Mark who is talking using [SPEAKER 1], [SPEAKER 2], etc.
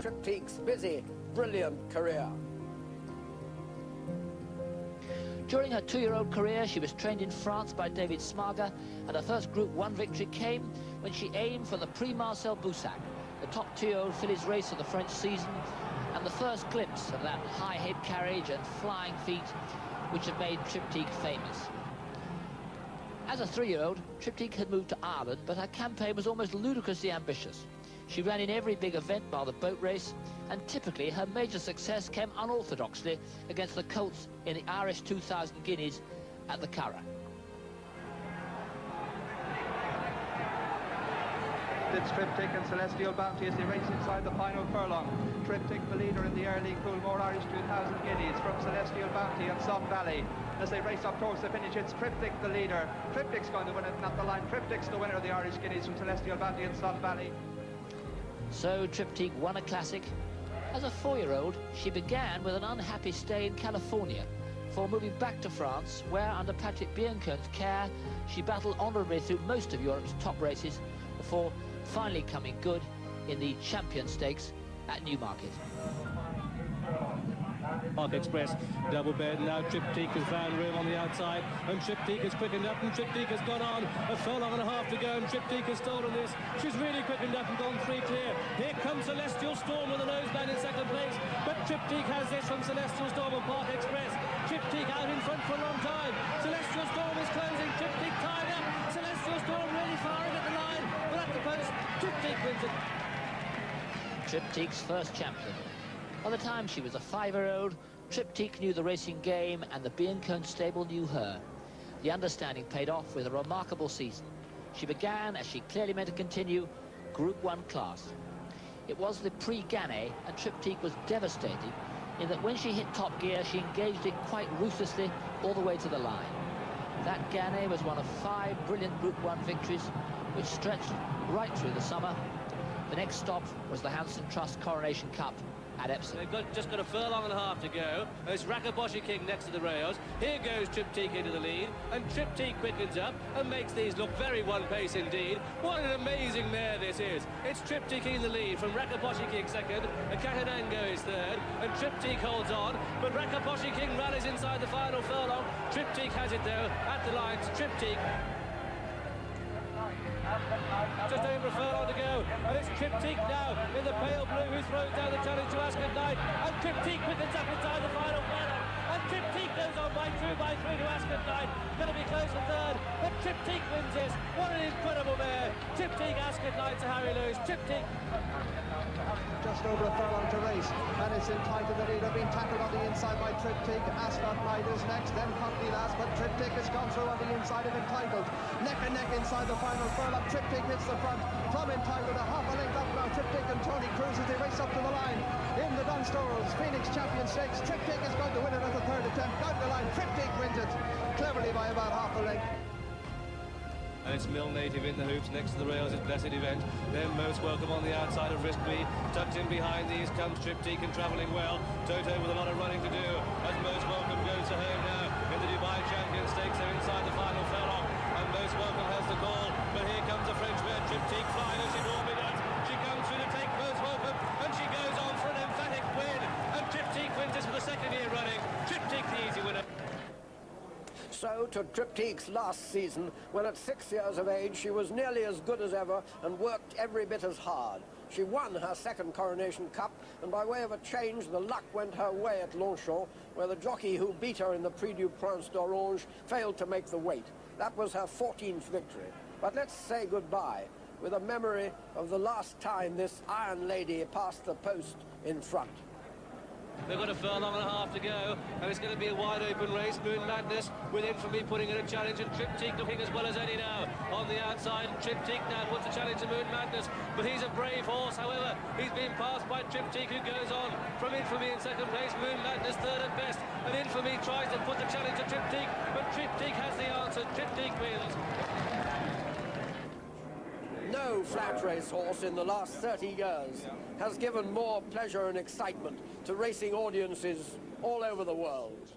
[SPEAKER 1] Triptych's busy, brilliant career.
[SPEAKER 2] During her 2-year-old career, she was trained in France by David Smarga, and her first Group 1 victory came when she aimed for the Prix Marcel Boussac, the top 2-year-old fillies race of the French season, and the first glimpse of that high head carriage and flying feet which have made Triptych famous. As a 3-year-old, Triptych had moved to Ireland, but her campaign was almost ludicrously ambitious. She ran in every big event bar the boat race, and typically her major success came unorthodoxly against the colts in the Irish 2000 guineas at the Curragh.
[SPEAKER 3] It's Triptych and Celestial Bounty as they race inside the final furlong. Triptych, the leader in the early Coolmore Irish 2000 guineas from Celestial Bounty and Sun Valley. As they race up towards the finish, it's Triptych the leader. Triptych's going to win it, not the line. Triptych's the winner of the Irish guineas from Celestial Bounty and Sun Valley.
[SPEAKER 2] So Triptych won a classic. As a 4-year-old, she began with an unhappy stay in California before moving back to France, where under Patrick Biancone's care, she battled honourably through most of Europe's top races before finally coming good in the Champion Stakes at Newmarket.
[SPEAKER 4] Park Express, double bed, now Triptych has found room on the outside, and Triptych has quickened up, and Triptych has gone on, a furlong and a half to go, and Triptych has stolen this. She's really quickened up and gone 3 clear. Here comes Celestial Storm with a noseband in second place, but Triptych has this from Celestial Storm and Park Express. Triptych out in front for a long time. Celestial Storm is closing, Triptych tied up. Celestial Storm really firing at the line, but at the post, Triptych wins it.
[SPEAKER 2] Triptych's first champion. By the time she was a 5-year-old, Triptych knew the racing game and the Biancone stable knew her. The understanding paid off with a remarkable season. She began, as she clearly meant to continue, Group 1 class. It was the Prix Gannet, and Triptych was devastating in that when she hit top gear, she engaged it quite ruthlessly all the way to the line. That Gannet was one of 5 brilliant Group 1 victories, which stretched right through the summer. The next stop was the Hanson Trust Coronation Cup at Epsom.
[SPEAKER 4] They've just got a furlong and a half to go. There's Rakaboshi King next to the rails. Here goes Triptych into the lead, and Triptych quickens up and makes these look very one-pace indeed. What an amazing mare this is. It's Triptych in the lead from Rakaboshi King second, and Katanango is third, and Triptych holds on, but Rakaboshi King rallies inside the final furlong. Triptych has it though, at the lines. Triptych just over a furlong to go, and it's Triptych now in the pale blue who throws down the challenge to Ascot Knight, and Triptych quickens up inside the final furlong, and Triptych goes on by 2 to Ascot Knight, going to be close to third, but Triptych wins this. What an incredible mare. Triptych, Ascot Knight to Harry Lewis. Triptych
[SPEAKER 3] Just over a furlong to race, and it's entitled the leader, being tackled on the inside by Triptych. Ascot Knight is next, then Company last, but Triptych has gone through on the inside of Entitled. Neck and neck inside the final furlong. Triptych hits the front from Entitled, a half a length up now. Triptych and Tony Cruz as they race up to the line in the Dunstores Phoenix Champion Stakes. Triptych is going to win it at the 3rd attempt. Down the line, Triptych wins it cleverly by about half a length.
[SPEAKER 4] And it's Mill Native in the hoops next to the rails at Blessed Event. Then Most Welcome on the outside of Riskby. Tucked in behind these comes Triptych and travelling well. Toto with a lot of running to do as Most Welcome goes to home now in the Dubai Champion Stakes. They're inside the final furlong, and Most Welcome has the call. But here comes the French mare Triptych flying as she normally does. She comes through to take Most Welcome, and she goes on for an emphatic win. And Triptych wins this for the 2nd year running. Triptych the easy winner.
[SPEAKER 1] So to Triptych's last season, when at 6 years of age she was nearly as good as ever and worked every bit as hard. She won her 2nd Coronation Cup, and by way of a change, the luck went her way at Longchamp, where the jockey who beat her in the Prix du Prince d'Orange failed to make the weight. That was her 14th victory. But let's say goodbye with a memory of the last time this Iron Lady passed the post in front.
[SPEAKER 4] They've got a furlong and a half to go, and it's going to be a wide-open race. Moon Madness with Infamy putting in a challenge, and Triptych looking as well as any now. On the outside, Triptych now puts a challenge to Moon Madness, but he's a brave horse. However, he's been passed by Triptych, who goes on from Infamy in 2nd place. Moon Madness 3rd at best, and Infamy tries to put the challenge to Triptych, but Triptych has the answer. Triptych wins.
[SPEAKER 1] No flat race horse in the last 30 years has given more pleasure and excitement to racing audiences all over the world.